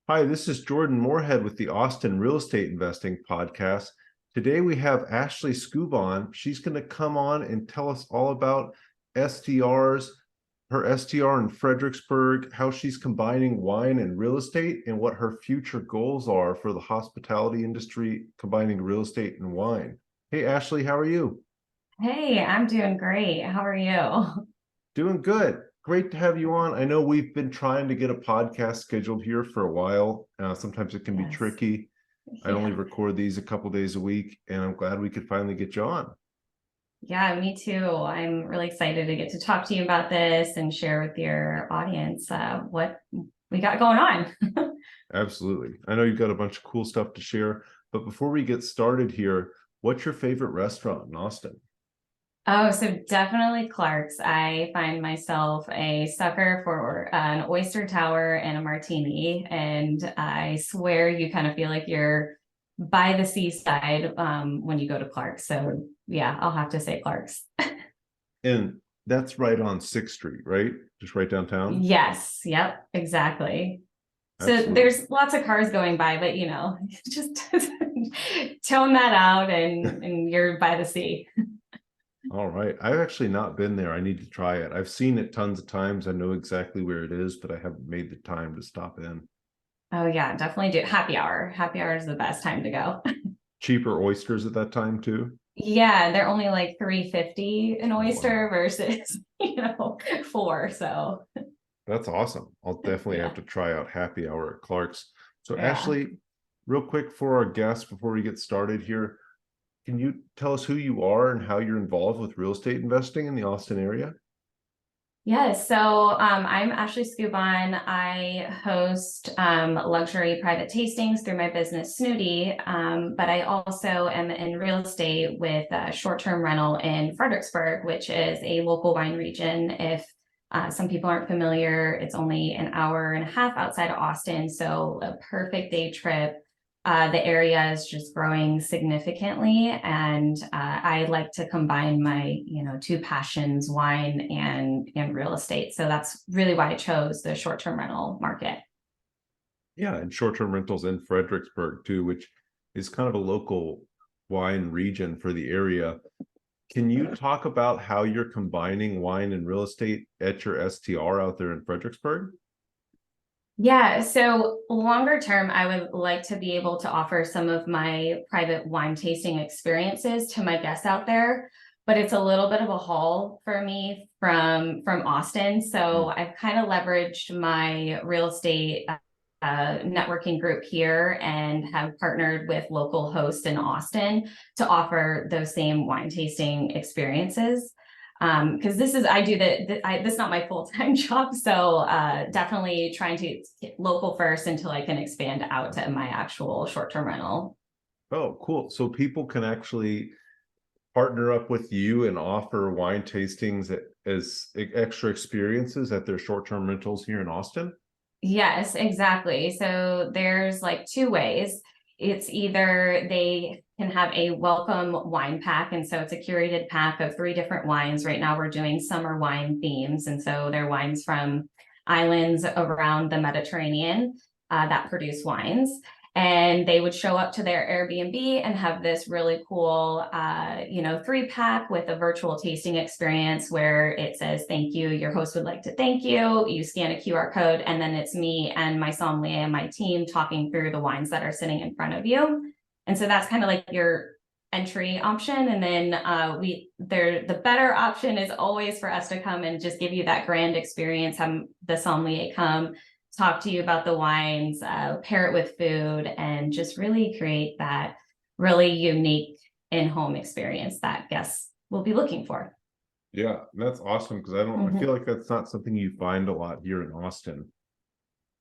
Hi, this is Jordan Moorhead with the Austin Real Estate Investing Podcast. Today we have Ashley Skubon. She's going to come on and tell us all about STRs, her STR in Fredericksburg, how she's combining wine and real estate, and what her future goals are for the hospitality industry, combining real estate and wine. Hey, Ashley, how are you? Hey, I'm doing great. How are you? Doing good. Great to have you on. I know we've been trying to get a podcast scheduled here for a while. Sometimes it can be Yes. tricky. I only Yeah. record these a couple days a week, and I'm glad we could finally get you on. Yeah, me too. I'm really excited to get to talk to you about this and share with your audience what we got going on. Absolutely. I know you've got a bunch of cool stuff to share, but before we get started here, what's your favorite restaurant in Austin? Oh, so definitely Clark's. I find myself a sucker for an oyster tower and a martini, and I swear you kind of feel like you're by the seaside when you go to Clark's. So yeah, I'll have to say Clark's. And that's right on 6th Street, right? Just right downtown? Yes, yep, exactly. So Absolutely. there's lots of cars going by, but just tone that out and you're by the sea. All right. I've actually not been there. I need to try it. I've seen it tons of times. I know exactly where it is, but I haven't made the time to stop in. Oh yeah, definitely do happy hour. Happy hour is the best time to go. Cheaper oysters at that time too? Yeah, they're only like 350 an Oh, oyster wow. versus, four. So That's awesome. I'll definitely have yeah, to try out happy hour at Clark's. So yeah. Ashley, real quick for our guests before we get started here, can you tell us who you are and how you're involved with real estate investing in the Austin area? Yes, so I'm Ashley Skubon. I host luxury private tastings through my business Snooty, but I also am in real estate with short-term rental in Fredericksburg, which is a local wine region. If some people aren't familiar, it's only an hour and a half outside of Austin, so a perfect day trip. The area is just growing significantly, and I like to combine my, two passions, wine and real estate. So that's really why I chose the short-term rental market. Yeah, and short-term rentals in Fredericksburg too, which is kind of a local wine region for the area. Can you talk about how you're combining wine and real estate at your STR out there in Fredericksburg? Yeah, so longer term, I would like to be able to offer some of my private wine tasting experiences to my guests out there, but it's a little bit of a haul for me from Austin. So I've kind of leveraged my real estate networking group here and have partnered with local hosts in Austin to offer those same wine tasting experiences. Because this is I do this is not my full-time job, so definitely trying to get local first until I can expand out to my actual short-term rental. Oh, cool. So people can actually partner up with you and offer wine tastings as extra experiences at their short-term rentals here in Austin? Yes, exactly. So there's like two ways. It's either they can have a welcome wine pack, and so it's a curated pack of three different wines. Right now, we're doing summer wine themes, and so they're wines from islands around the Mediterranean that produce wines. And they would show up to their Airbnb and have this really cool, three pack with a virtual tasting experience where it says, "Thank you. Your host would like to thank you." You scan a QR code, and then it's me and my sommelier and my team talking through the wines that are sitting in front of you. And so that's kind of like your entry option. And then the better option is always for us to come and just give you that grand experience, have the sommelier come talk to you about the wines, pair it with food, and just really create that really unique in-home experience that guests will be looking for. Yeah, that's awesome because I feel Mhm. like that's not something you find a lot here in Austin.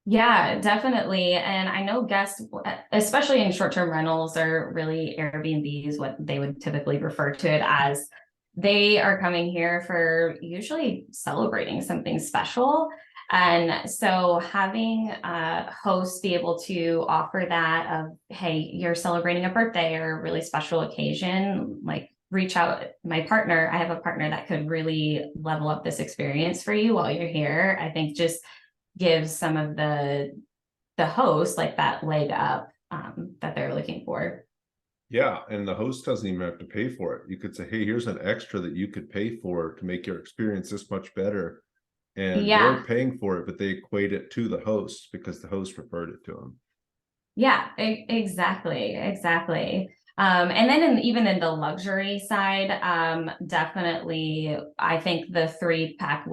Yeah, definitely. And I know guests, especially in short-term rentals, are really Airbnbs, what they would typically refer to it as. They are coming here for usually celebrating something special. And so having hosts be able to offer that of, hey, you're celebrating a birthday or a really special occasion, like reach out. My partner, I have a partner that could really level up this experience for you while you're here. I think just gives some of the the host like that leg up that they're looking for. Yeah, and the host doesn't even have to pay for it. You could say, hey, here's an extra that you could pay for to make your experience this much better. And they're Yeah. paying for it, but they equate it to the host because the host referred it to them. Yeah, exactly. And then even in the luxury side, definitely, I think the 3-pack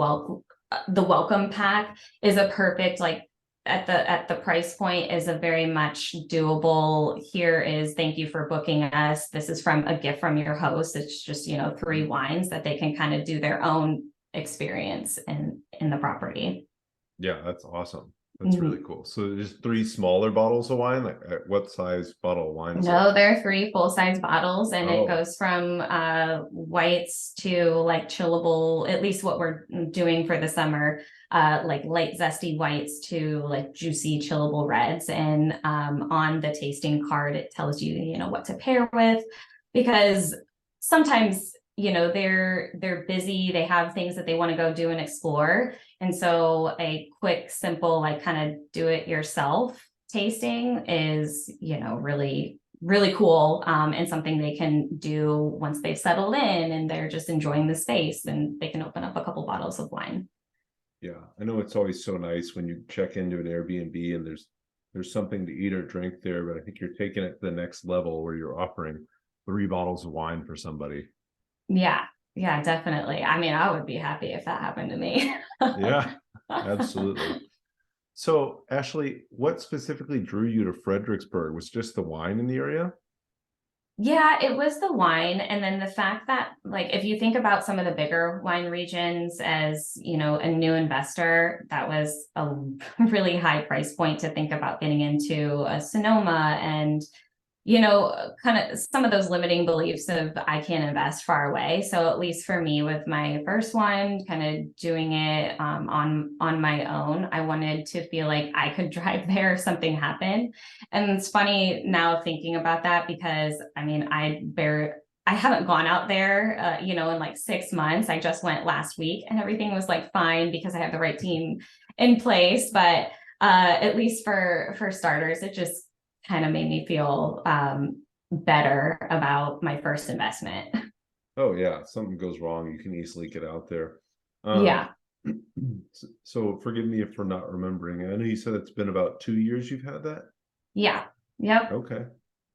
the welcome pack is a perfect, like, at the price point is a very much doable. Here is, thank you for booking us. This is from a gift from your host. It's just, 3 wines that they can kind of do their own experience in the property. Yeah, that's awesome. That's Mhm. really cool. So there's 3 smaller bottles of wine. Like, what size bottle of wine is it? No, there are 3 full-size bottles, and it Oh, goes from whites to like chillable, at least what we're doing for the summer, like light zesty whites to like juicy chillable reds. And on the tasting card, it tells you, what to pair with, because sometimes, they're busy, they have things that they want to go do and explore. And so a quick, simple, like kind of do it yourself tasting is, really really cool, and something they can do once they've settled in and they're just enjoying the space, and they can open up a couple bottles of wine. yeah. I know it's always so nice when you check into an Airbnb and there's something to eat or drink there, but I think you're taking it to the next level where you're offering 3 bottles of wine for somebody. Yeah, yeah, definitely. I mean, I would be happy if that happened to me. Yeah, absolutely. So, Ashley, what specifically drew you to Fredericksburg? Was just the wine in the area? Yeah, it was the wine. And then the fact that, like, if you think about some of the bigger wine regions as, a new investor, that was a really high price point to think about getting into a Sonoma and, kind of some of those limiting beliefs of I can't invest far away. So at least for me, with my first one, kind of doing it on my own, I wanted to feel like I could drive there if something happened. And it's funny now thinking about that, because I mean, I haven't gone out there, in like 6 months. I just went last week, and everything was like fine because I have the right team in place. But at least for starters, it just kind of made me feel better about my first investment. Oh yeah, something goes wrong, you can easily get out there. Um, Yeah. so forgive me if we're not remembering. I know you said it's been about 2 years you've had that? Yeah. Yep. Okay,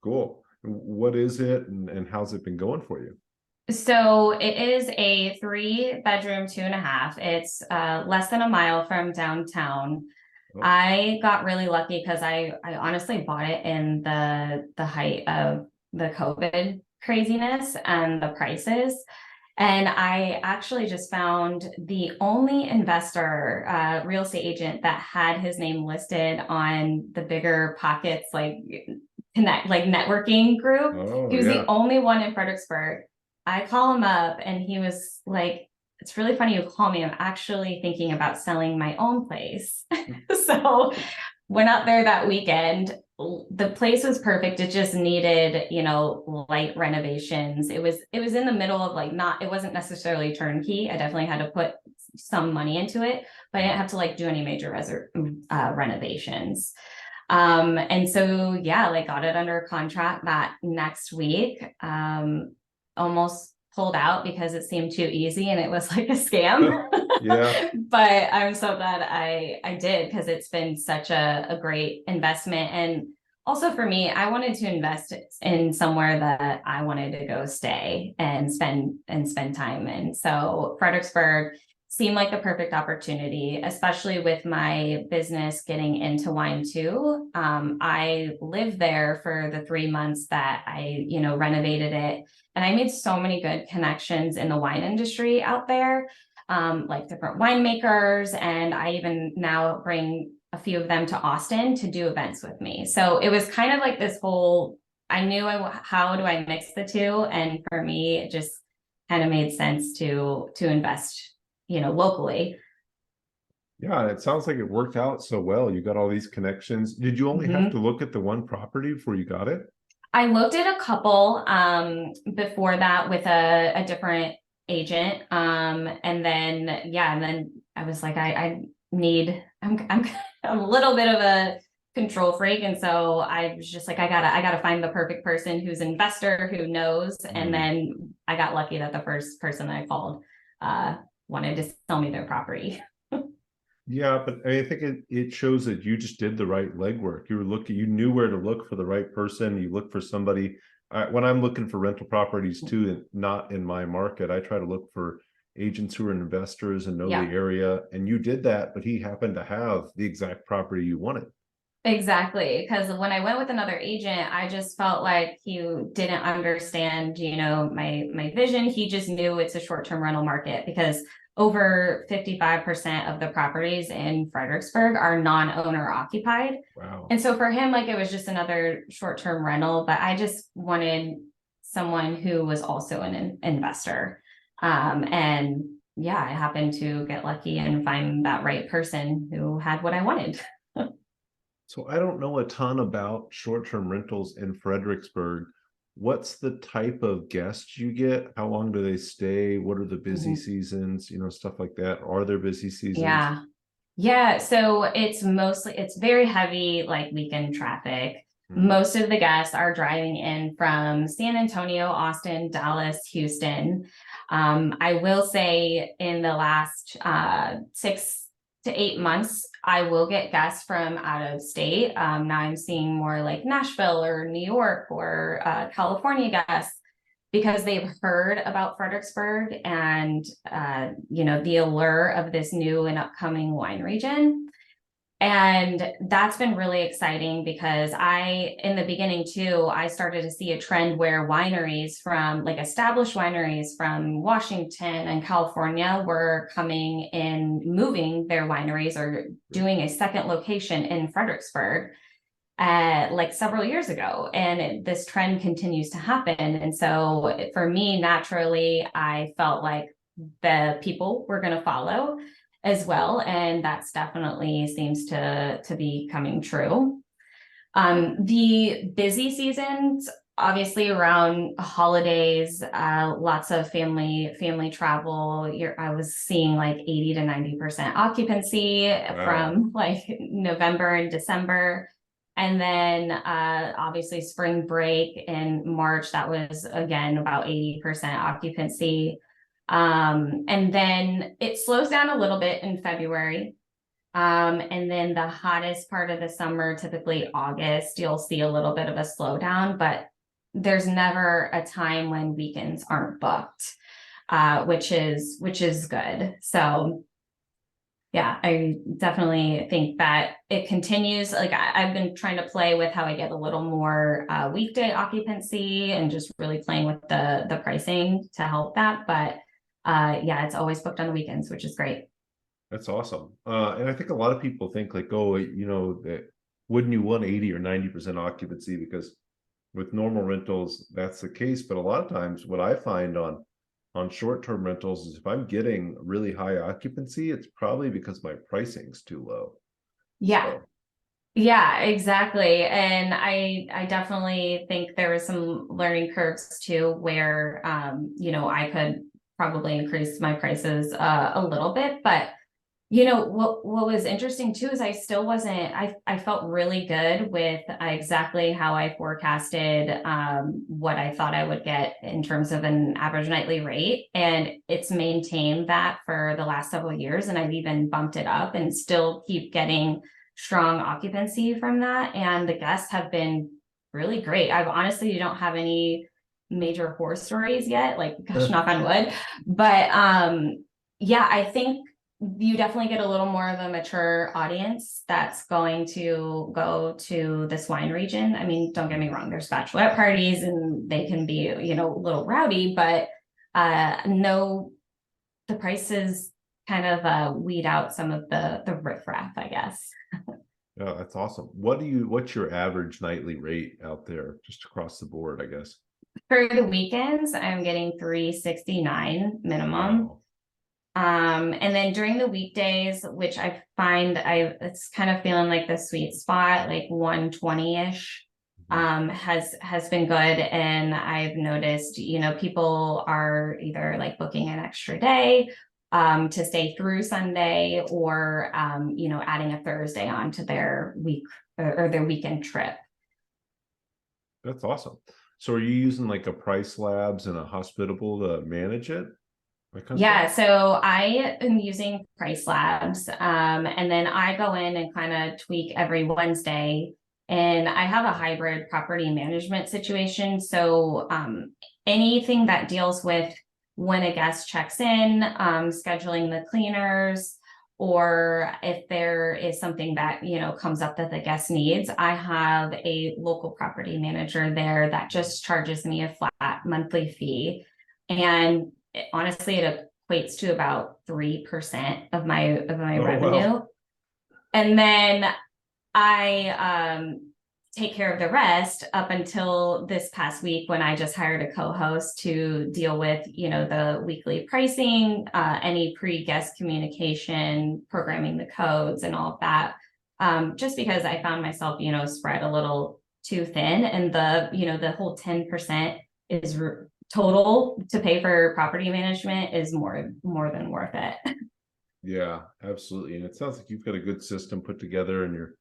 cool. What is it and how's it been going for you? So it is a 3-bedroom, 2.5. It's less than a mile from downtown. Oh, I got really lucky because I honestly bought it in the height of the COVID craziness and the prices. And I actually just found the only investor, real estate agent, that had his name listed on the Bigger Pockets, like networking group. oh He was the yeah. only one in Fredericksburg. I call him up and he was like, it's really funny you call me. I'm actually thinking about selling my own place. So went out there that weekend. The place was perfect. It just needed, light renovations. It was in the middle of, like, not, it wasn't necessarily turnkey. I definitely had to put some money into it, but I didn't have to like do any major renovations. And so yeah, like got it under contract that next week. Almost pulled out because it seemed too easy and it was like a scam. Yeah. But I'm so glad I did, because it's been such a great investment. And also for me, I wanted to invest in somewhere that I wanted to go stay and spend time in. So Fredericksburg seemed like the perfect opportunity, especially with my business getting into wine too. I lived there for the 3 months that I, renovated it. And I made so many good connections in the wine industry out there, like different winemakers. And I even now bring a few of them to Austin to do events with me. So it was kind of like this whole, I knew how do I mix the two? And for me, it just kind of made sense to invest, locally. Yeah, it sounds like it worked out so well. You got all these connections. Did you only have to Mhm. look at the one property before you got it? I looked at a couple before that with a different agent. And then yeah, and then I was like, I need I'm a little bit of a control freak. And so I was just like, I gotta find the perfect person who's an investor who knows. And then I got lucky that the first person I called wanted to sell me their property. Yeah, but I think it shows that you just did the right legwork. You knew where to look for the right person. You look for somebody. When I'm looking for rental properties too, not in my market, I try to look for agents who are investors and know the area. And you did that, but he happened to have the exact property you wanted. Exactly. Because when I went with another agent, I just felt like he didn't understand, my vision. He just knew it's a short-term rental market because over 55% of the properties in Fredericksburg are non-owner occupied. Wow. And so for him, like, it was just another short-term rental, but I just wanted someone who was also an investor. And yeah, I happened to get lucky and find that right person who had what I wanted. So I don't know a ton about short-term rentals in Fredericksburg. What's the type of guests you get? How long do they stay? What are the busy seasons? Stuff like that. Are there busy seasons? Yeah. Yeah. So it's very heavy, like weekend traffic. Most of the guests are driving in from San Antonio, Austin, Dallas, Houston. I will say in the last 6 to 8 months, I will get guests from out of state. Now I'm seeing more like Nashville or New York or California guests because they've heard about Fredericksburg and the allure of this new and upcoming wine region. And that's been really exciting because in the beginning too, I started to see a trend where wineries from like established wineries from Washington and California were coming in, moving their wineries or doing a second location in Fredericksburg like several years ago. And this trend continues to happen. And so for me, naturally, I felt like the people were going to follow as well. And that's definitely seems to be coming true. The busy seasons, obviously around holidays, lots of family travel. I was seeing like 80 to 90% occupancy from like November and December. And then obviously spring break in March, that was again about 80% occupancy. And then it slows down a little bit in February. And then the hottest part of the summer, typically August, you'll see a little bit of a slowdown, but there's never a time when weekends aren't booked, which is good. So yeah, I definitely think that it continues. Like I've been trying to play with how I get a little more weekday occupancy and just really playing with the pricing to help that. But yeah, it's always booked on the weekends, which is great. That's awesome. And I think a lot of people think like, oh, that wouldn't you want 80 or 90% occupancy? Because with normal rentals, that's the case. But a lot of times what I find on short-term rentals is if I'm getting really high occupancy, it's probably because my pricing's too low. Yeah. So. Yeah, exactly. And I definitely think there was some learning curves too, where I could probably increase my prices a little bit, but what was interesting too is I still wasn't, I felt really good with exactly how I forecasted what I thought I would get in terms of an average nightly rate. And it's maintained that for the last several years. And I've even bumped it up and still keep getting strong occupancy from that. And the guests have been really great. I've honestly don't have any major horror stories yet, like gosh, knock on wood. But yeah, I think you definitely get a little more of a mature audience that's going to go to this wine region. I mean, don't get me wrong, there's bachelorette parties and they can be, a little rowdy, but no, the prices kind of weed out some of the riffraff, I guess. Yeah, that's awesome. What's your average nightly rate out there just across the board, I guess? For the weekends, I'm getting $369 minimum. Wow. And then during the weekdays, which I find it's kind of feeling like the sweet spot, like 120-ish, has been good. And I've noticed, people are either like booking an extra day to stay through Sunday, or, adding a Thursday onto their week or their weekend trip. That's awesome. So are you using like a Price Labs and a Hospitable to manage it? That kind of Yeah, stuff? so I am using Price Labs, and then I go in and kind of tweak every Wednesday. And I have a hybrid property management situation. So anything that deals with when a guest checks in, scheduling the cleaners, or if there is something that, comes up that the guest needs, I have a local property manager there that just charges me a flat monthly fee. And honestly, it equates to about 3% of my Oh, revenue. wow. And then I take care of the rest up until this past week, when I just hired a co-host to deal with, the weekly pricing, any pre-guest communication, programming the codes and all of that. Just because I found myself, spread a little too thin, and the whole 10% is total to pay for property management is more than worth it. Yeah, absolutely. And it sounds like you've got a good system put together and you're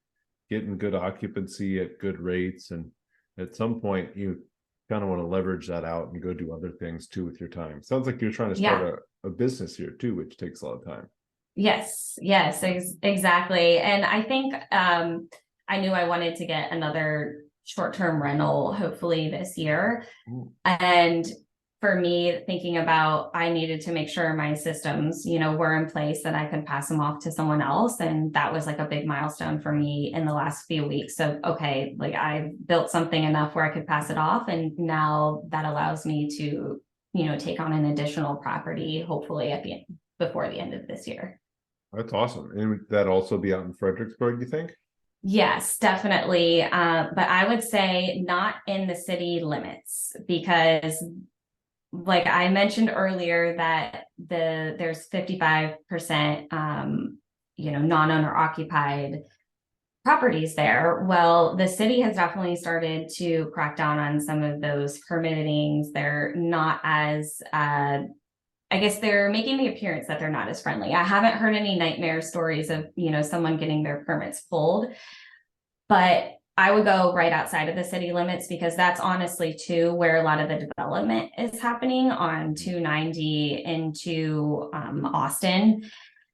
getting good occupancy at good rates. And at some point, you kind of want to leverage that out and go do other things too with your time. Sounds like you're trying to start Yeah. a business here too, which takes a lot of time. Yes, exactly. And I think I knew I wanted to get another short-term rental, hopefully this year. Ooh. And for me, thinking about, I needed to make sure my systems, were in place, that I could pass them off to someone else. And that was like a big milestone for me in the last few weeks. So, okay, like I built something enough where I could pass it off. And now that allows me to, take on an additional property, hopefully before the end of this year. That's awesome. And would that also be out in Fredericksburg, you think? Yes, definitely. But I would say not in the city limits, because like I mentioned earlier, that there's 55% non-owner occupied properties there. Well, the city has definitely started to crack down on some of those permittings. They're not as I guess they're making the appearance that they're not as friendly. I haven't heard any nightmare stories of, someone getting their permits pulled, but I would go right outside of the city limits, because that's honestly too where a lot of the development is happening on 290 into Austin.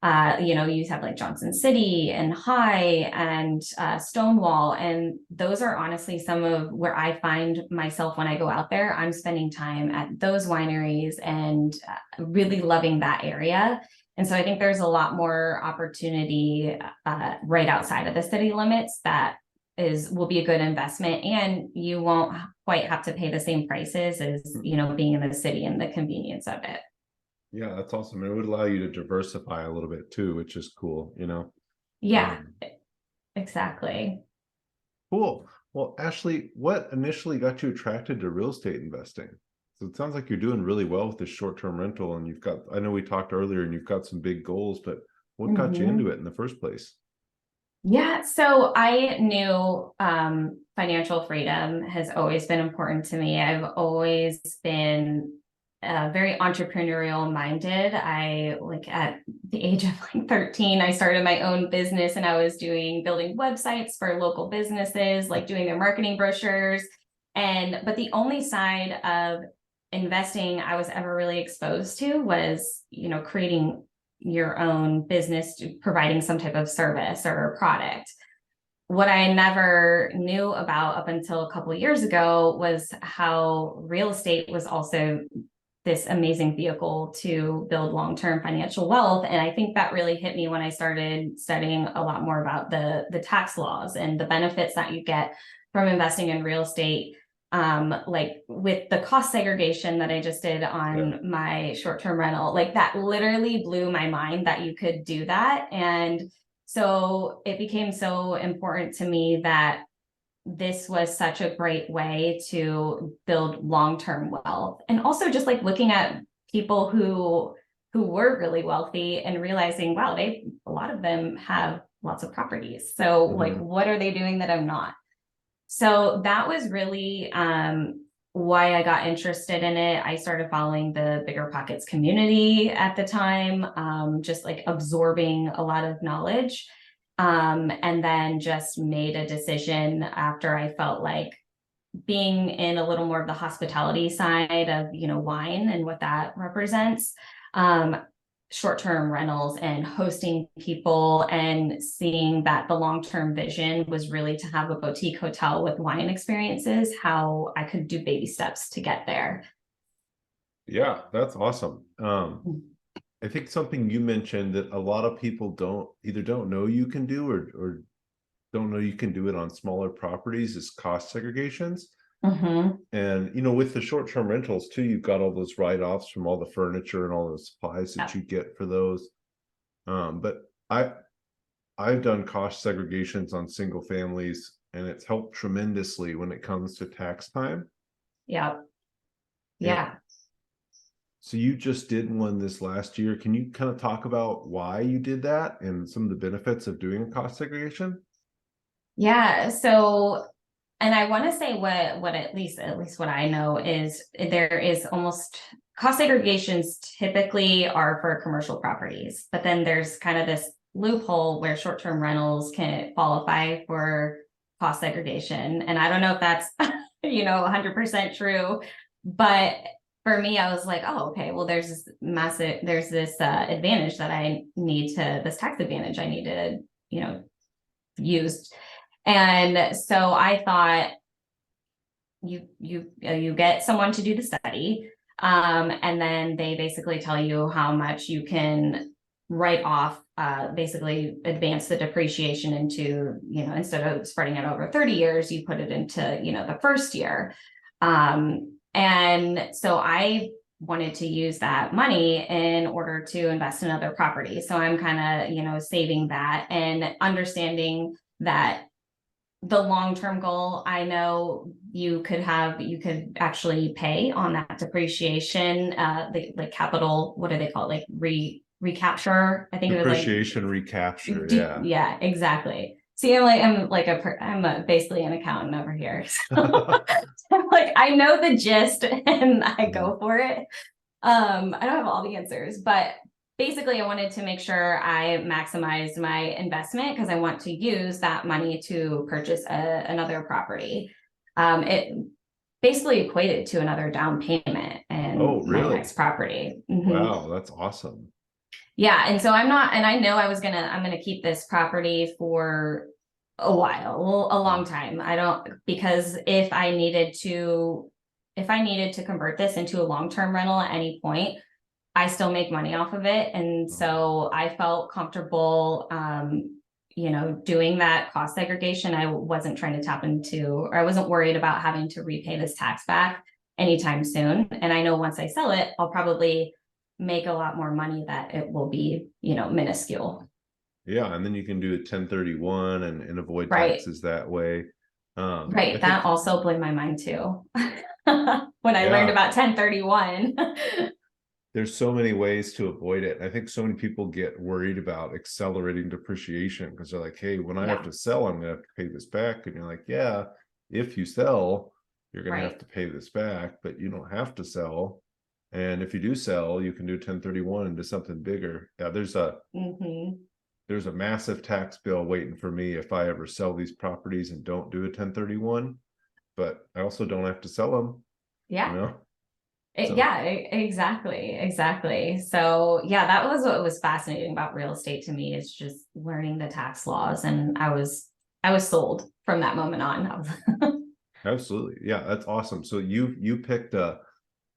You have like Johnson City and High and Stonewall. And those are honestly some of where I find myself when I go out there. I'm spending time at those wineries and really loving that area. And so I think there's a lot more opportunity right outside of the city limits that will be a good investment, and you won't quite have to pay the same prices as, being in the city and the convenience of it. Yeah, that's awesome. And it would allow you to diversify a little bit too, which is cool, Yeah, Um, exactly. Cool. Well, Ashley, what initially got you attracted to real estate investing? So it sounds like you're doing really well with this short-term rental, and I know we talked earlier and you've got some big goals, but what got you into it in the first place? Yeah, so I knew financial freedom has always been important to me. I've always been very entrepreneurial minded. I like at the age of like 13, I started my own business, and I was building websites for local businesses, like doing their marketing brochures. But the only side of investing I was ever really exposed to was, creating your own business, providing some type of service or product. What I never knew about up until a couple of years ago was how real estate was also this amazing vehicle to build long-term financial wealth. And I think that really hit me when I started studying a lot more about the tax laws and the benefits that you get from investing in real estate. Like with the cost segregation that I just did on my short-term rental, like that literally blew my mind that you could do that. And so it became so important to me that this was such a great way to build long-term wealth. And also just like looking at people who were really wealthy and realizing, wow, a lot of them have lots of properties. So like, what are they doing that I'm not? So that was really why I got interested in it. I started following the Bigger Pockets community at the time, just like absorbing a lot of knowledge. And then just made a decision after I felt like being in a little more of the hospitality side of, wine and what that represents. Short-term rentals and hosting people, and seeing that the long-term vision was really to have a boutique hotel with wine experiences, how I could do baby steps to get there. Yeah, that's awesome. I think something you mentioned that a lot of people don't know you can do, or don't know you can do it on smaller properties, is cost segregations. And with the short-term rentals too, you've got all those write-offs from all the furniture and all the supplies that you get for those. But I've done cost segregations on single families, and it's helped tremendously when it comes to tax time. Yeah. So you just did one this last year. Can you kind of talk about why you did that and some of the benefits of doing a cost segregation? Yeah. So, and I want to say what at least what I know is there is almost cost segregations typically are for commercial properties, but then there's kind of this loophole where short-term rentals can qualify for cost segregation. And I don't know if that's, 100% true, but for me, I was like, oh, okay, well, there's this advantage that this tax advantage I need to, use. And so I thought you get someone to do the study, and then they basically tell you how much you can write off, basically advance the depreciation into, instead of spreading it over 30 years, you put it into, the first year. And so I wanted to use that money in order to invest in other properties. So I'm kind of, saving that and understanding that the long-term goal, I know you could actually pay on that depreciation, the capital, what do they call it? Like recapture, I think Depreciation recapture. Yeah. Yeah, exactly. See, I'm basically an accountant over here. So like, I know the gist and I go for it. I don't have all the answers, but basically I wanted to make sure I maximized my investment because I want to use that money to purchase another property. It basically equated to another down payment and my next property. Wow, that's awesome. Yeah, and so I'm gonna keep this property for a while, a long time. Because if I needed to convert this into a long-term rental at any point, I still make money off of it. And so I felt comfortable, doing that cost segregation. I wasn't trying to tap into, or I wasn't worried about having to repay this tax back anytime soon. And I know once I sell it, I'll probably make a lot more money that it will be, minuscule. Yeah. And then you can do a 1031 and avoid taxes that way. Right. That also blew my mind too. When I learned about 1031. There's so many ways to avoid it. I think so many people get worried about accelerating depreciation because they're like, hey, when I have to sell, I'm gonna have to pay this back. And you're like, yeah, if you sell, you're gonna have to pay this back, but you don't have to sell. And if you do sell, you can do 1031 and do something bigger. Yeah, there's a massive tax bill waiting for me if I ever sell these properties and don't do a 1031, but I also don't have to sell them. Yeah. Yeah, exactly. So yeah, that was what was fascinating about real estate to me, is just learning the tax laws. And I was sold from that moment on. Absolutely. Yeah, that's awesome. So you picked a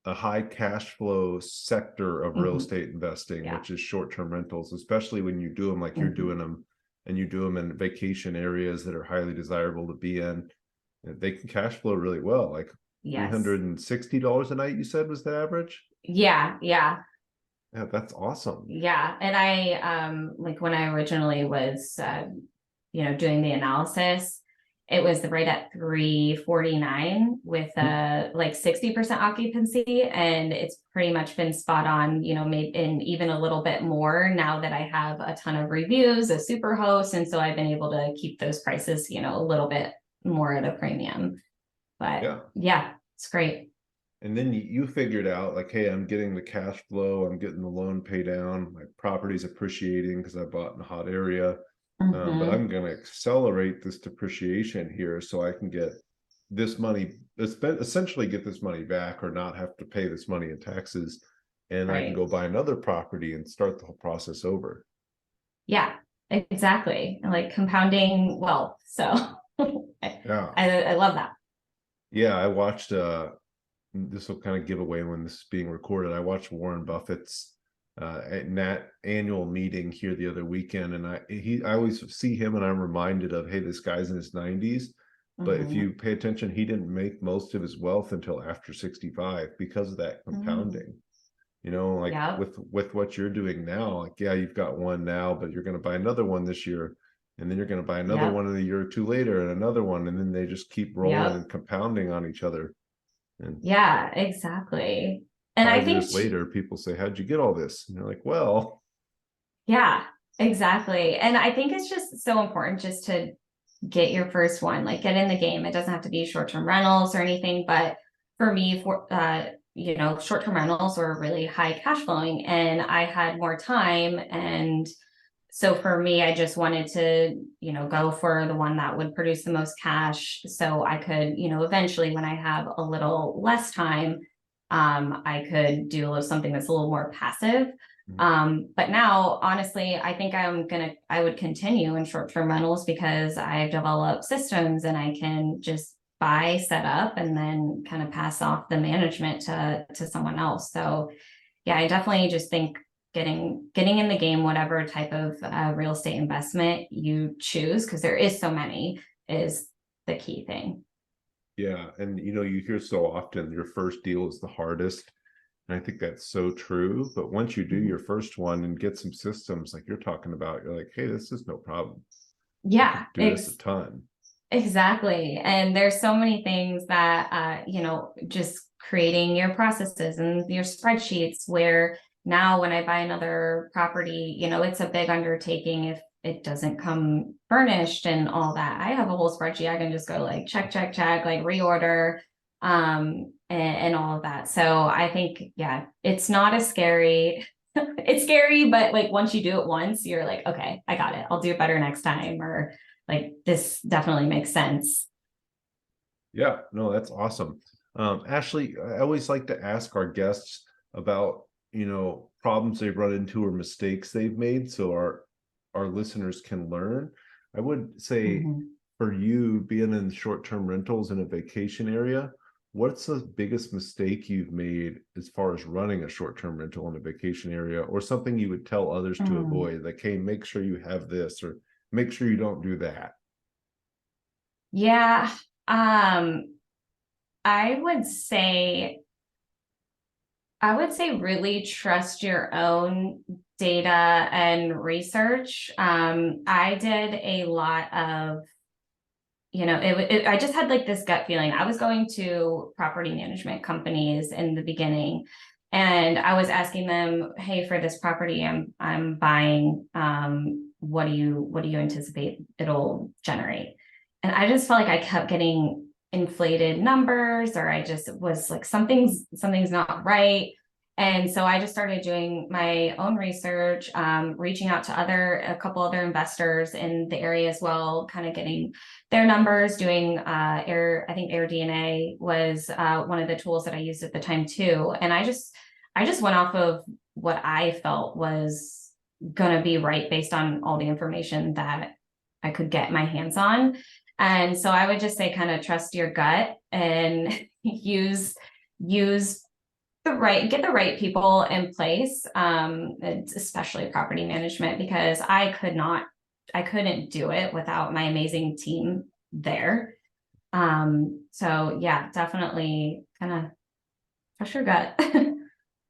high cash flow sector of real estate investing, which is short-term rentals, especially when you do them like you're doing them, and you do them in vacation areas that are highly desirable to be in. They can cash flow really well. Like $360 a night, you said, was the average? Yeah. That's awesome. Yeah. And I like when I originally was doing the analysis, it was right at 349 with like 60% occupancy, and it's pretty much been spot on, maybe in even a little bit more now that I have a ton of reviews, a super host, and so I've been able to keep those prices, a little bit more at a premium. But yeah. It's great. And then you figured out like, hey, I'm getting the cash flow, I'm getting the loan pay down, my property's appreciating because I bought in a hot area. But Mhm. I'm going to accelerate this depreciation here so I can get this money, essentially get this money back or not have to pay this money in taxes. And I can Right. go buy another property and start the whole process over. Yeah, exactly. Like compounding wealth. So I, Yeah. I love that. Yeah. I watched, this will kind of give away when this is being recorded. I watched Warren Buffett's at Nat annual meeting here the other weekend, and I always see him, and I'm reminded of, hey, this guy's in his 90s, but if Mhm. you pay attention, he didn't make most of his wealth until after 65 because of that Mm. compounding. You know, like Yep. with what you're doing now, like yeah, you've got one now, but you're going to buy another one this year, and then you're going to buy another Yep. one in a year or two later, and another one, and then they just keep rolling Yep. and compounding on each other. And Yeah, exactly. And I 5 years think, later, people say, how'd you get all this? And you're like, well, yeah, exactly. And I think it's just so important just to get your first one, like get in the game. It doesn't have to be short-term rentals or anything, but for me, for short-term rentals were really high cash flowing and I had more time. And so for me, I just wanted to, go for the one that would produce the most cash so I could, eventually when I have a little less time, I could do something that's a little more passive. But now, honestly, I think I would continue in short-term rentals because I've developed systems and I can just buy, set up, and then kind of pass off the management to someone else. So yeah, I definitely just think getting in the game, whatever type of real estate investment you choose, because there is so many, is the key thing. yeah. And you hear so often your first deal is the hardest. And I think that's so true. But once you do Mhm. your first one and get some systems like you're talking about, you're like, hey, this is no problem. I Yeah, can do this a ton. exactly. And there's so many things that, just creating your processes and your spreadsheets where now when I buy another property, it's a big undertaking if it doesn't come furnished and all that. I have a whole spreadsheet. I can just go like check, check, check, like reorder, and all of that. So I think, yeah, it's not as scary. It's scary, but like once you do it once, you're like, okay, I got it. I'll do it better next time, or like this definitely makes sense. Yeah, no, that's awesome. Ashley, I always like to ask our guests about, problems they've run into or mistakes they've made so our listeners can learn. I would say Mhm. for you being in short-term rentals in a vacation area, what's the biggest mistake you've made as far as running a short-term rental in a vacation area, or something you would tell others to Mm. avoid, like, hey, make sure you have this or make sure you don't do that? Yeah. Um, I would say really trust your own data and research. I did a lot of, I just had like this gut feeling. I was going to property management companies in the beginning and I was asking them, hey, for this property I'm buying, what do you anticipate it'll generate? And I just felt like I kept getting inflated numbers, or I just was like, something's not right. And so I just started doing my own research, reaching out to a couple other investors in the area as well, kind of getting their numbers, doing I think AirDNA was one of the tools that I used at the time too. And I just went off of what I felt was gonna be right based on all the information that I could get my hands on. And so I would just say kind of trust your gut and use get the right people in place, especially property management, because I couldn't do it without my amazing team there. So yeah, definitely kind of trust your gut.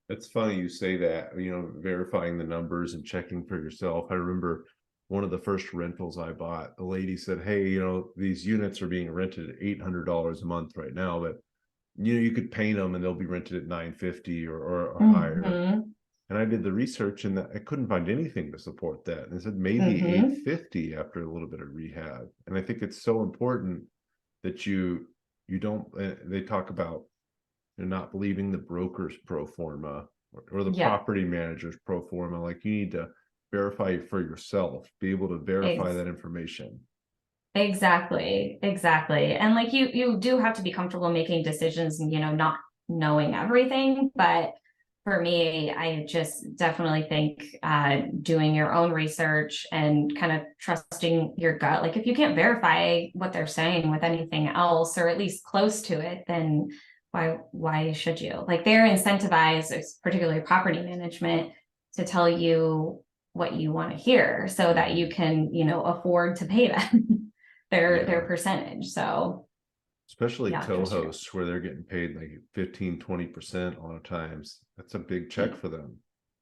It's funny you say that, verifying the numbers and checking for yourself. I remember one of the first rentals I bought, the lady said, hey, these units are being rented at $800 a month right now, but you could paint them and they'll be rented at 950 or higher. Hmm. And I did the research and I couldn't find anything to support that. And it said maybe Hmm. 850 after a little bit of rehab. And I think it's so important that you don't, they talk about You're not believing the broker's pro forma or the Yeah, property manager's pro forma. Like you need to verify it for yourself, be able to verify ex that information. exactly, exactly. And like you do have to be comfortable making decisions and, not knowing everything. But for me, I just definitely think doing your own research and kind of trusting your gut. Like if you can't verify what they're saying with anything else, or at least close to it, then why should you? Like they're incentivized, particularly property management, to tell you what you want to hear so that you can, afford to pay them their Yeah. percentage. So Especially yeah, trust your gut. co-hosts where they're getting paid like 15-20% a lot of times. That's a big check for them.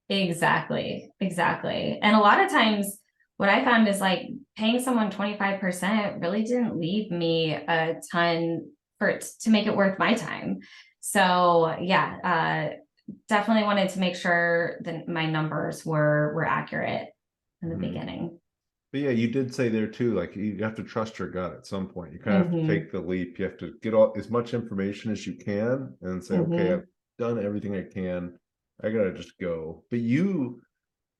Exactly, exactly. And a lot of times what I found is like paying someone 25% really didn't leave me a ton for it to make it worth my time. So yeah, definitely wanted to make sure that my numbers were accurate in the Mhm. beginning. But yeah, you did say there too, like you have to trust your gut at some point. You kind of have to Mm-hmm. take the leap. You have to get all as much information as you can and say, okay, Mm-hmm. I've done everything I can. I gotta just go. But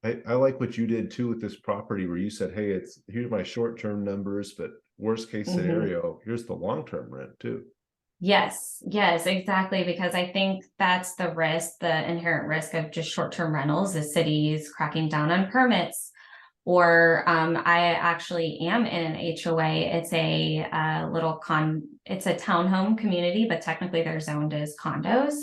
I like what you did too with this property where you said, hey, here's my short-term numbers, but worst case Mm-hmm. scenario, here's the long-term rent too. Yes, yes, exactly. Because I think that's the risk, the inherent risk of just short-term rentals is cities cracking down on permits. Or I actually am in an HOA. It's a it's a townhome community, but technically they're zoned as condos.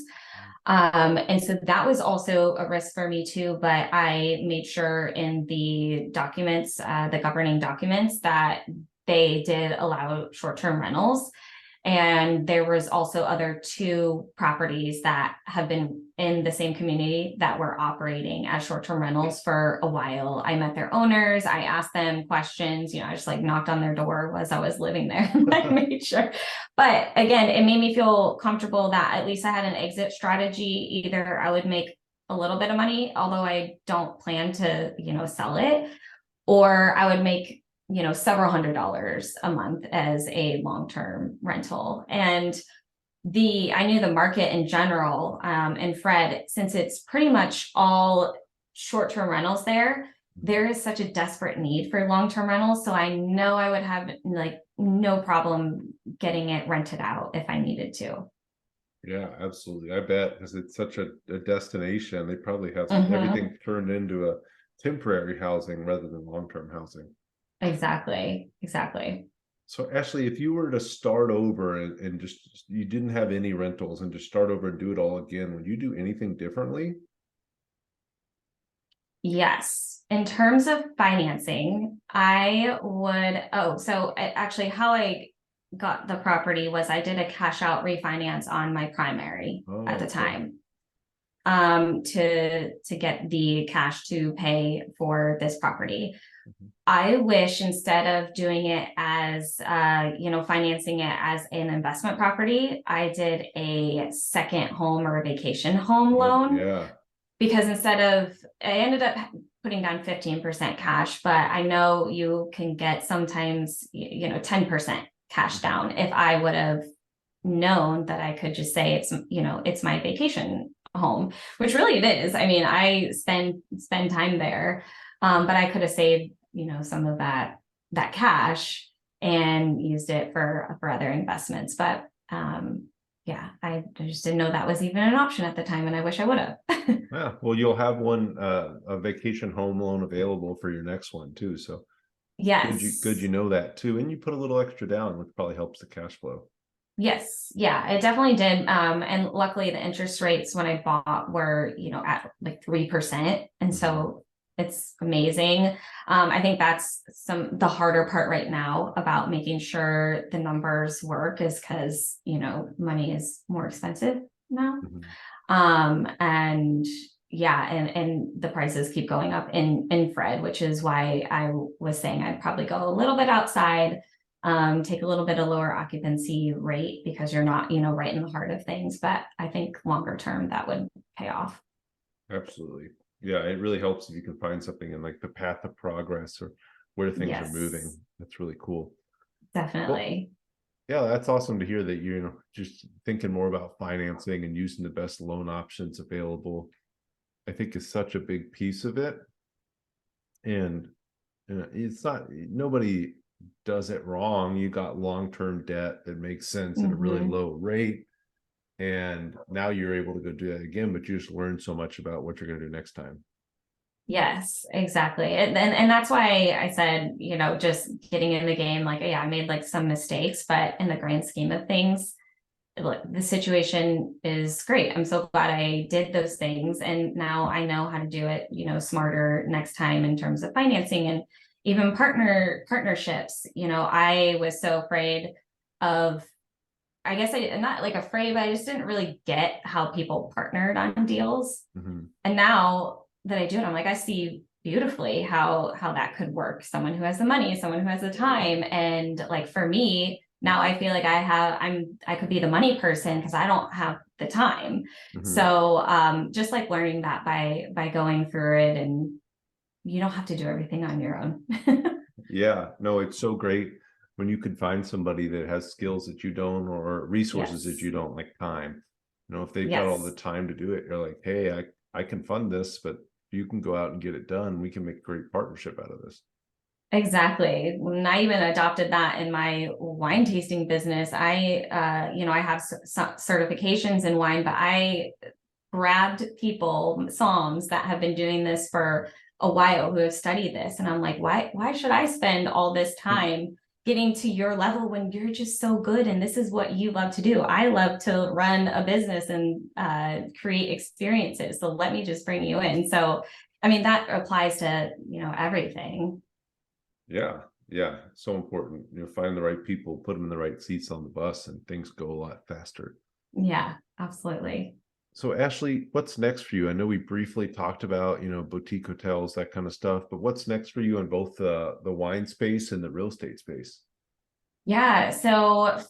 And so that was also a risk for me too, but I made sure in the documents, the governing documents, that they did allow short-term rentals. And there was also other two properties that have been in the same community that were operating as short-term rentals for a while. I met their owners. I asked them questions. I just like knocked on their door as I was living there. I made sure. But again, it made me feel comfortable that at least I had an exit strategy. Either I would make a little bit of money, although I don't plan to, sell it, or I would make, several $100s a month as a long-term rental. And I knew the market in general, and Fred, since it's pretty much all short-term rentals there is such a desperate need for long-term rentals. So I know I would have like no problem getting it rented out if I needed to. Yeah, absolutely. I bet because it's such a destination, they probably have Mhm. everything turned into a temporary housing rather than long-term housing. Exactly. Exactly. So Ashley, if you were to start over and just you didn't have any rentals and just start over and do it all again, would you do anything differently? Yes. In terms of financing, I would, actually how I got the property was I did a cash out refinance on my primary at Oh, the okay. time, to get the cash to pay for this property. Mhm. I wish instead of doing it as, financing it as an investment property, I did a second home or a vacation home Oh, loan, yeah. because instead of, I ended up putting down 15% cash, but I know you can get sometimes, 10% cash Mhm. down. If I would have known that I could just say it's my vacation home, which really it is. I mean, I spend time there. But I could have saved, some of that cash and used it for other investments. But yeah, I just didn't know that was even an option at the time, and I wish I would have. Yeah. Well, you'll have a vacation home loan available for your next one too. So good you Yes. know that too. And you put a little extra down, which probably helps the cash flow. Yes, yeah, it definitely did. And luckily the interest rates when I bought were, at like 3%. And Mhm. so it's amazing. I think that's the harder part right now about making sure the numbers work is because, money is more expensive now. Mhm. And yeah, and the prices keep going up in Fred, which is why I was saying I'd probably go a little bit outside, take a little bit of lower occupancy rate because you're not, right in the heart of things. But I think longer term that would pay off. Absolutely. Yeah, it really helps if you can find something in like the path of progress or where things are moving. Yes, That's really cool. Well, definitely. Yeah, that's awesome to hear that you're just thinking more about financing and using the best loan options available. I think is such a big piece of it. And it's not, nobody does it wrong. You got long-term debt that makes sense at a really Mhm. low rate. And now you're able to go do that again, but you just learn so much about what you're going to do next time. Yes, exactly. And that's why I said, just getting in the game, like, yeah, I made like some mistakes, but in the grand scheme of things, look, the situation is great. I'm so glad I did those things. And now I know how to do it, smarter next time in terms of financing and even partnerships. I was so afraid of, I guess I'm not like afraid, but I just didn't really get how people partnered on deals. Mhm. And now that I do it, I'm like, I see beautifully how that could work. Someone who has the money, someone who has the time. And like for me, now I feel like I could be the money person because I don't have the time. Mhm. So just like learning that by going through it, and you don't have to do everything on your own. Yeah, no, it's so great when you can find somebody that has skills that you don't or resources that Yes. you don't, like time. If they've got all the Yes. time to do it, you're like, hey, I can fund this, but you can go out and get it done. We can make a great partnership out of this. Exactly. When I even adopted that in my wine tasting business, I have some certifications in wine, but I grabbed people, Psalms that have been doing this for a while who have studied this. And I'm like, why should I spend all this time getting to your level when you're just so good and this is what you love to do? I love to run a business and create experiences. So let me just bring you in. So, I mean, that applies to, everything. Yeah, yeah, so important. Find the right people, put them in the right seats on the bus, and things go a lot faster. Yeah, absolutely. So, Ashley, what's next for you? I know we briefly talked about, boutique hotels, that kind of stuff, but what's next for you in both the wine space and the real estate space? Yeah. So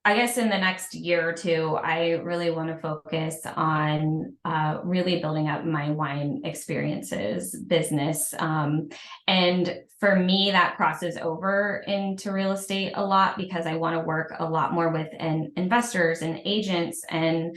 I guess in the next year or two, I really want to focus on really building up my wine experiences business. And for me, that crosses over into real estate a lot because I want to work a lot more with investors and agents, and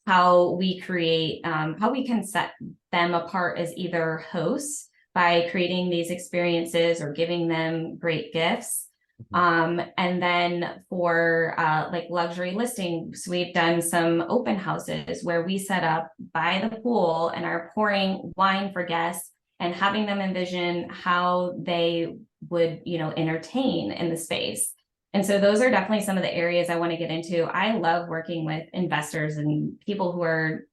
how we can set them apart as either hosts by creating these experiences or giving them great gifts. Mhm. And then for like luxury listings, we've done some open houses where we set up by the pool and are pouring wine for guests and having them envision how they would, entertain in the space. And so those are definitely some of the areas I want to get into. I love working with investors and people who are,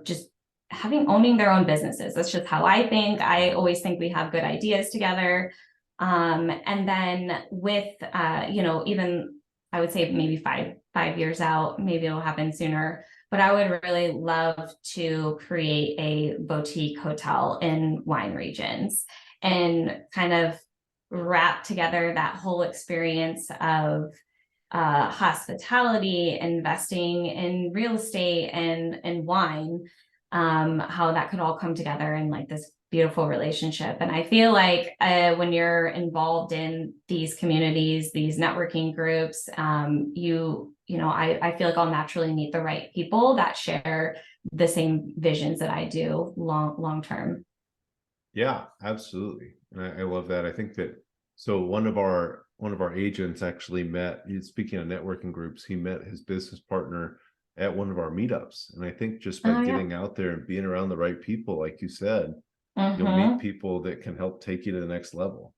just owning their own businesses. That's just how I think. I always think we have good ideas together. And then with even I would say maybe five years out, maybe it'll happen sooner. But I would really love to create a boutique hotel in wine regions and kind of wrap together that whole experience of hospitality, investing in real estate and wine, how that could all come together in like this beautiful relationship. And I feel like when you're involved in these communities, these networking groups, I feel like I'll naturally meet the right people that share the same visions that I do long term. Yeah, absolutely. And I love that. I think that so one of our agents actually met, speaking of networking groups, he met his business partner at one of our meetups. And I think just by Oh yeah. getting out there and being around the right people, like you said, you'll meet Mm-hmm. people that can help take you to the next level.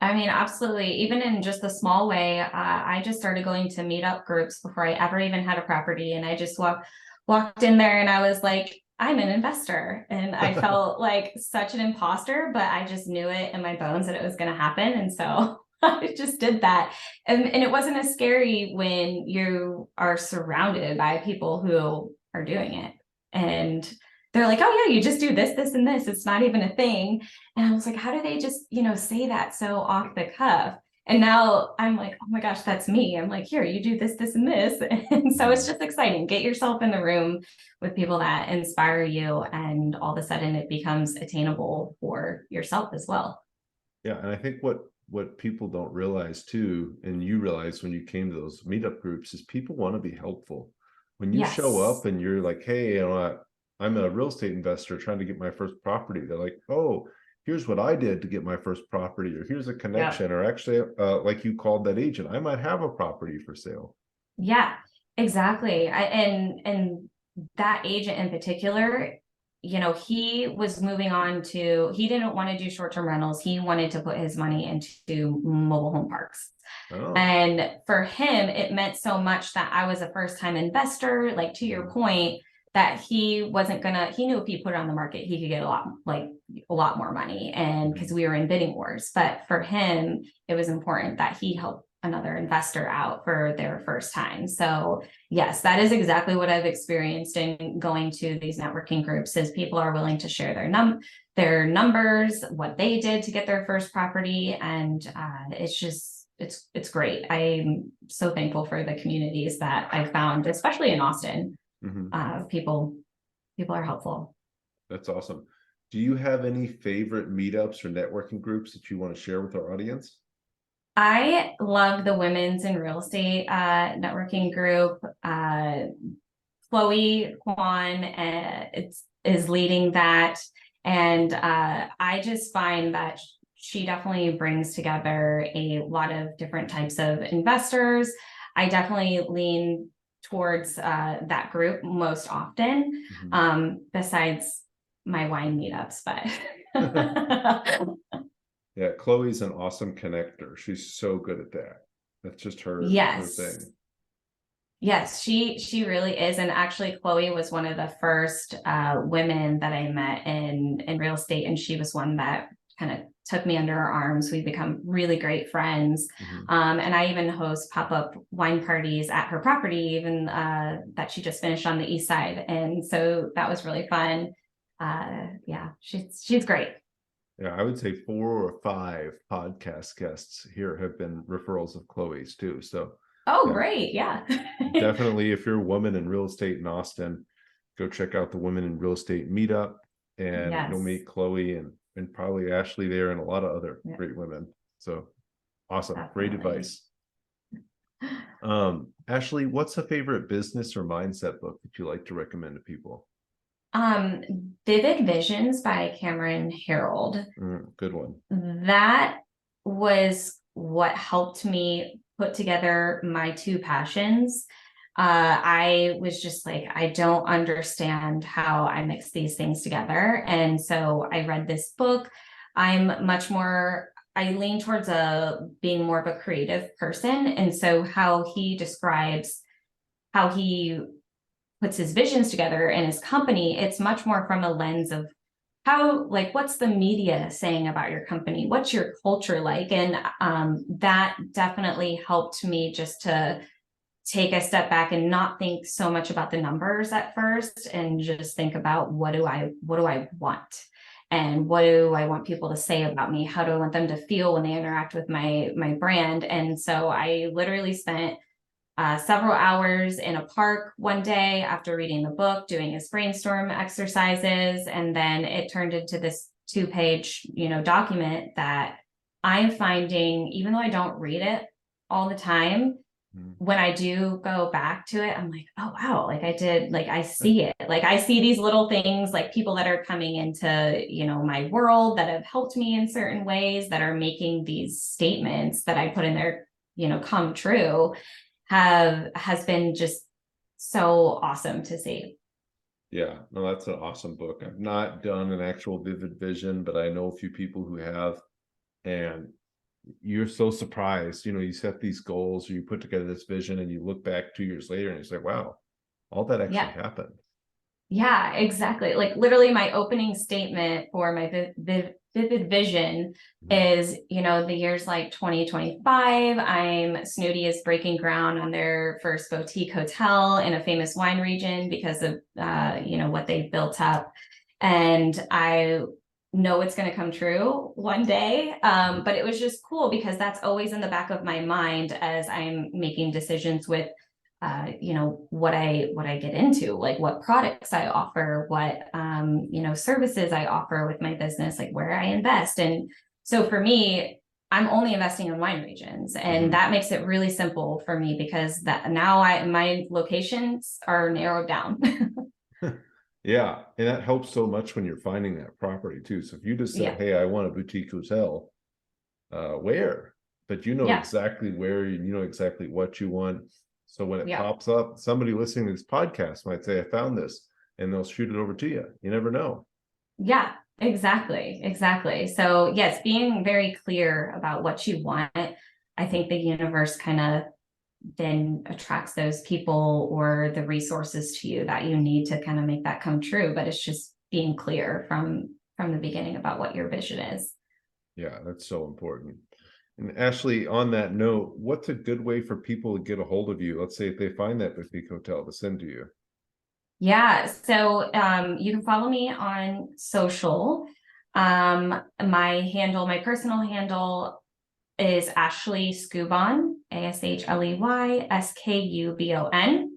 I mean, absolutely. Even in just a small way, I just started going to meetup groups before I ever even had a property, and I just walked in there, and I was like, I'm an investor, and I felt like such an imposter, but I just knew it in my bones that it was going to happen, and so I just did that, and it wasn't as scary when you are surrounded by people who are doing it, and they're like, oh yeah, you just do this, this, and this. It's not even a thing. And I was like, how do they just, say that so off the cuff? And now I'm like, oh my gosh, that's me. I'm like, here, you do this, this, and this. And so it's Mhm. just exciting. Get yourself in the room with people that inspire you, and all of a sudden it becomes attainable for yourself as well. Yeah, and I think what people don't realize too, and you realize when you came to those meetup groups, is people want to be helpful. When you show Yes. up and you're like, hey, you know what, I'm a real estate investor trying to get my first property. They're like, oh, here's what I did to get my first property, or here's a Yep. connection, or actually, like you called that agent, I might have a property for sale. Yeah, exactly. And that agent in particular, he was moving on to, he didn't want to do short-term rentals. He wanted to put his money into mobile home parks. Oh, And for him, it meant so much that I was a first-time investor, like to your mhm, point, that he wasn't gonna, he knew if he put it on the market, he could get a lot more money. And because mhm. we were in bidding wars. But for him, it was important that he helped another investor out for their first time. So yes, that is exactly what I've experienced in going to these networking groups is people are willing to share their numbers, what they did to get their first property. And it's just, it's great. I'm so thankful for the communities that I found, especially in Austin. Mhm. People are helpful. That's awesome. Do you have any favorite meetups or networking groups that you want to share with our audience? I love the women's in real estate networking group. Chloe Kwan is leading that. And I just find that she definitely brings together a lot of different types of investors. I definitely lean towards that group most often, Mhm. besides my wine meetups, but Yeah, Chloe's an awesome connector. She's so good at that. That's just her yes. thing. Yes, she really is. And actually, Chloe was one of the first women that I met in real estate, and she was one that kind of took me under her arms. We've become really great friends. Mhm. And I even host pop-up wine parties at her property, even that she just finished on the east side. And so that was really fun. Yeah, she's great. Yeah, I would say 4 or 5 podcast guests here have been referrals of Chloe's too. So Oh, yeah, great. Yeah. definitely if you're a woman in real estate in Austin, go check out the Women in Real Estate meetup, and you'll Yes. meet Chloe and probably Ashley there and a lot of other Yeah, great women. So awesome. Great definitely. advice. Ashley, what's a favorite business or mindset book that you like to recommend to people? Um, Vivid Visions by Cameron Harold. Good one. That was what helped me put together my two passions. I was just like, I don't understand how I mix these things together. And so I read this book. I lean towards being more of a creative person. And so how he describes how he puts his visions together in his company, it's much more from a lens of how, like, what's the media saying about your company? What's your culture like? And that definitely helped me just to take a step back and not think so much about the numbers at first and just think about what do I want? And what do I want people to say about me? How do I want them to feel when they interact with my brand? And so I literally spent several hours in a park one day after reading the book, doing his brainstorm exercises, and then it turned into this 2-page, document that I'm finding, even though I don't read it all the time, Mhm. when I do go back to it, I'm like, oh wow, like I did, like I see it, like I see these little things, like people that are coming into, my world that have helped me in certain ways that are making these statements that I put in there, come true has been just so awesome to see. Yeah, no, that's an awesome book. I've not done an actual Vivid Vision, but I know a few people who have, and you're so surprised. You set these goals or you put together this vision and you look back 2 years later and you say, wow, all that actually Yeah. happened. Yeah, exactly. Like literally my opening statement for my vivid vision Mhm. is, the year's like 2025. Snooty is breaking ground on their first boutique hotel in a famous wine region because of, what they built up. And I know it's going to come true one day. Mhm. But it was just cool because that's always in the back of my mind as I'm making decisions with what I get into, like what products I offer, what services I offer with my business, like where I invest. And So for me, I'm only investing in wine regions, and that makes it really simple for me because that now my locations are narrowed down. Yeah, and that helps so much when you're finding that property too. So if you just said, Yeah. hey, I want a boutique hotel, where? But you know Yeah. exactly where, you know exactly what you want. So when it Yeah. pops up, somebody listening to this podcast might say, I found this, and they'll shoot it over to you. You never know. Yeah, exactly. Exactly. So yes, being very clear about what you want, I think the universe kind of then attracts those people or the resources to you that you need to kind of make that come true. But it's just being clear from the beginning about what your vision is. Yeah, that's so important. And Ashley, on that note, what's a good way for people to get a hold of you? Let's say if they find that boutique hotel to send to you. Yeah, so you can follow me on social. My personal handle is Ashley Skubon, ASHLEYSKUBON.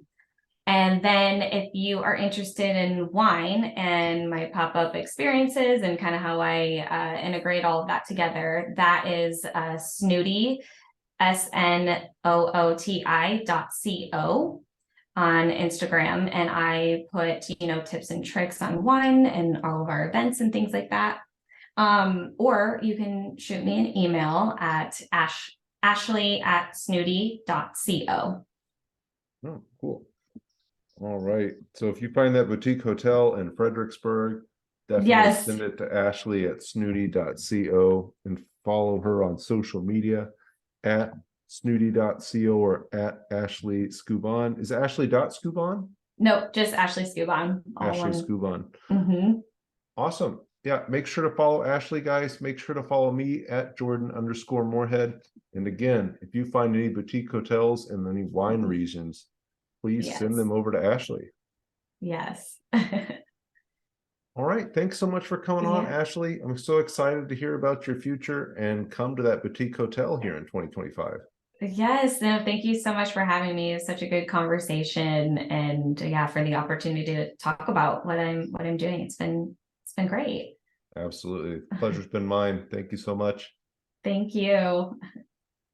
And then if you are interested in wine and my pop-up experiences and kind of how I integrate all of that together, that is Snooty, SNOOTI.co on Instagram. And I put, tips and tricks on wine and all of our events and things like that. Or you can shoot me an email at ashley@snooty.co. Oh, cool. All right. So if you find that boutique hotel in Fredericksburg, definitely Yes. send it to Ashley at snooty.co and follow her on social media at snooty.co or at Ashley Skubon. Is it Ashley.Skubon? Nope, just Ashley Skubon. All Ashley one. Skubon. Mm-hmm. Awesome. Yeah, make sure to follow Ashley, guys. Make sure to follow me at Jordan_Moorhead. And again, if you find any boutique hotels in any wine regions, please send Yes. them over to Ashley. Yes. All right. Thanks so much for coming on, Yeah. Ashley. I'm so excited to hear about your future and come to that boutique hotel here in 2025. Yes. No, thank you so much for having me. It was such a good conversation, and yeah, for the opportunity to talk about what I'm doing. It's been great. Absolutely. Pleasure's been mine. Thank you so much. Thank you.